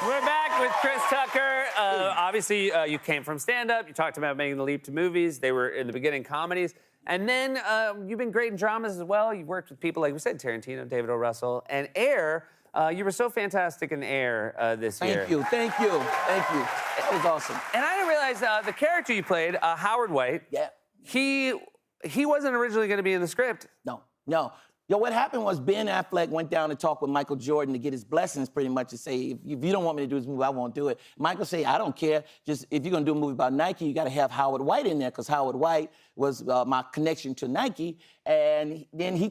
We're back with Chris Tucker. Obviously, you came from stand-up. You talked about making the leap to movies. They were, in the beginning, comedies. And then you've been great in dramas as well. You've worked with people, like we said, Tarantino, David O. Russell, and Air. You were so fantastic in Air this year. Thank you. It was awesome. And I didn't realize the character you played, Howard White, Yeah. he wasn't originally going to be in the script. No. Yo, what happened was Ben Affleck went down to talk with Michael Jordan to get his blessings pretty much to say, if you don't want me to do this movie, I won't do it. Michael said, I don't care. Just if you're going to do a movie about Nike, you got to have Howard White in there because Howard White was my connection to Nike. And then he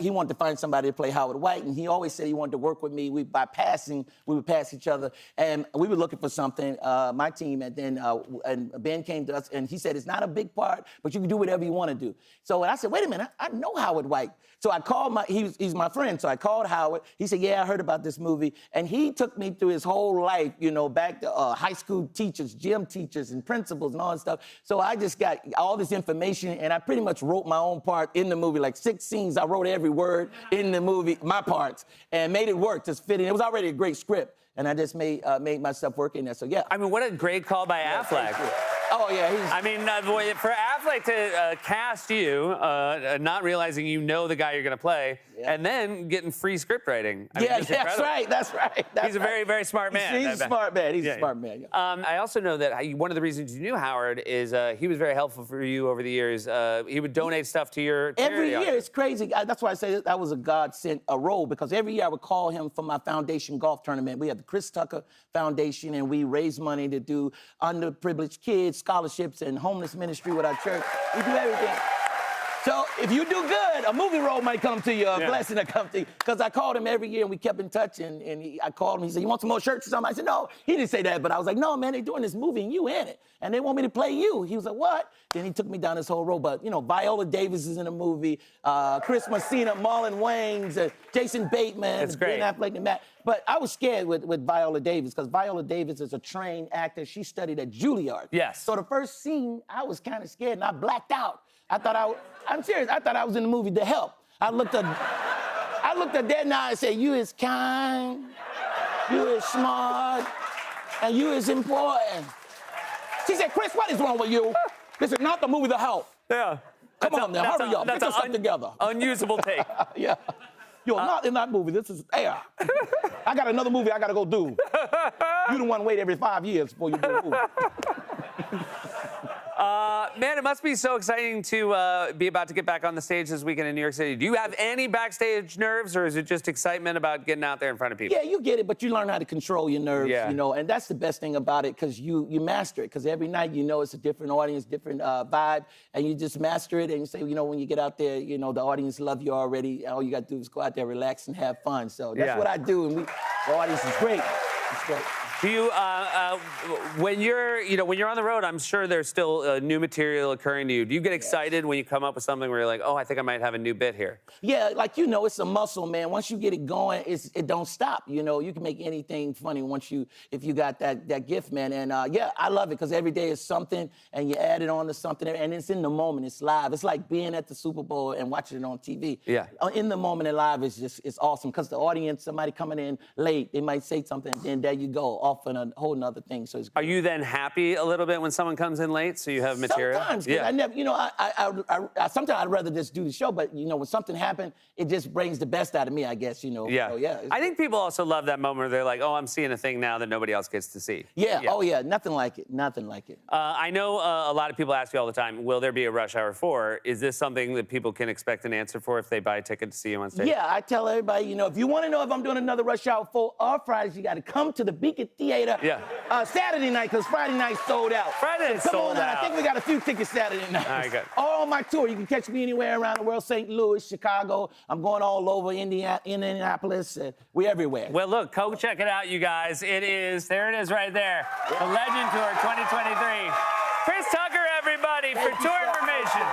wanted to find somebody to play Howard White. And he always said he wanted to work with me. We would pass each other. And we were looking for something, my team. And then and Ben came to us and he said, it's not a big part, but you can do whatever you want to do. So I said, wait a minute, I know Howard White. So I called he's my friend. So I called Howard. He said, yeah, I heard about this movie. And he took me through his whole life, you know, back to high school teachers, gym teachers, and principals and all that stuff. So I just got all this information and I pretty much wrote my own part in the movie, like 6 scenes. I wrote every word in the movie, my parts, and made it work, just fit in. It was already a great script. And I just made myself work in there. So, yeah. I mean, what a great call by Affleck. Oh, yeah. I mean, for Affleck to cast you, not realizing you know the guy you're going to play, and then getting free script writing. I mean, that's right. He's a very, very smart man. He's a smart man. He's a smart man. Yeah. I also know that one of the reasons you knew Howard is he was very helpful for you over the years. He would donate stuff to your charity. Every year, it's crazy. That's why I say that was a God-sent role, because every year I would call him for my foundation golf tournament. We have the Chris Tucker Foundation, and we raise money to do underprivileged kids, scholarships, and homeless ministry with our church. We do everything. So if you do good, a movie role might come to you, a blessing to come to you. Because I called him every year, and we kept in touch, and I called him. He said, you want some more shirts or something? I said, no. He didn't say that, but I was like, no, man, they're doing this movie, and you in it. And they want me to play you. He was like, what? Then he took me down this whole road. But, you know, Viola Davis is in the movie, Chris Messina, Marlon Wayans, Jason Bateman, That's great. Ben Affleck, and Matt. But I was scared with Viola Davis, because Viola Davis is a trained actor. She studied at Juilliard. Yes. So the first scene, I was kind of scared, and I blacked out. I'm serious, I thought I was in the movie The Help. I looked at Dad and I and said, you is kind, you is smart, and you is important. She said, Chris, what is wrong with you? This is not the movie The Help. Yeah. Come on now, hurry up, get yourself together. Unusable take. Yeah. You're not in that movie, this is Air. I got another movie I gotta go do. You the one wait every 5 years before you do a movie. Man, it must be so exciting to be about to get back on the stage this weekend in New York City. Do you have any backstage nerves, or is it just excitement about getting out there in front of people? Yeah, you get it, but you learn how to control your nerves, Yeah. you know, and that's the best thing about it, because you master it, because every night you know it's a different audience, different vibe, and you just master it, and you say, you know, when you get out there, you know, the audience love you already, all you got to do is go out there, relax, and have fun. So that's what I do, and the audience is great. It's great. Do you, when you're on the road, I'm sure there's still new material occurring to you. Do you get excited when you come up with something where you're like, oh, I think I might have a new bit here? Yeah, like, you know, it's a muscle, man. Once you get it going, it don't stop. You know, you can make anything funny if you got that gift, man. And yeah, I love it, because every day is something, and you add it on to something, and it's in the moment. It's live. It's like being at the Super Bowl and watching it on TV. Yeah. In the moment and live it's awesome, because the audience, somebody coming in late, they might say something, and there you go, off and a whole nother thing. So it's great. Are you then happy a little bit when someone comes in late, so you have material? Sometimes, I never, you know, sometimes I'd rather just do the show, but, you know, when something happened, it just brings the best out of me, I guess, you know. Yeah. So, yeah. I think people also love that moment where they're like, oh, I'm seeing a thing now that nobody else gets to see. Yeah. Oh, yeah. Nothing like it. Nothing like it. I know a lot of people ask you all the time, will there be a Rush Hour 4? Is this something that people can expect an answer for if they buy a ticket to see you on stage? Yeah, I tell everybody, you know, if you want to know if I'm doing another Rush Hour 4 or Fridays, you got to come to the Beacon Theater. Yeah. Saturday night, because Friday night sold out. Friday so sold out. I think we got a few tickets Saturday night. All right, good. All on my tour. You can catch me anywhere around the world, St. Louis, Chicago. I'm going all over Indianapolis. We're everywhere. Well, look, go check it out, you guys. There it is right there. The Legend Tour 2023. Chris Tucker, everybody, for tour information.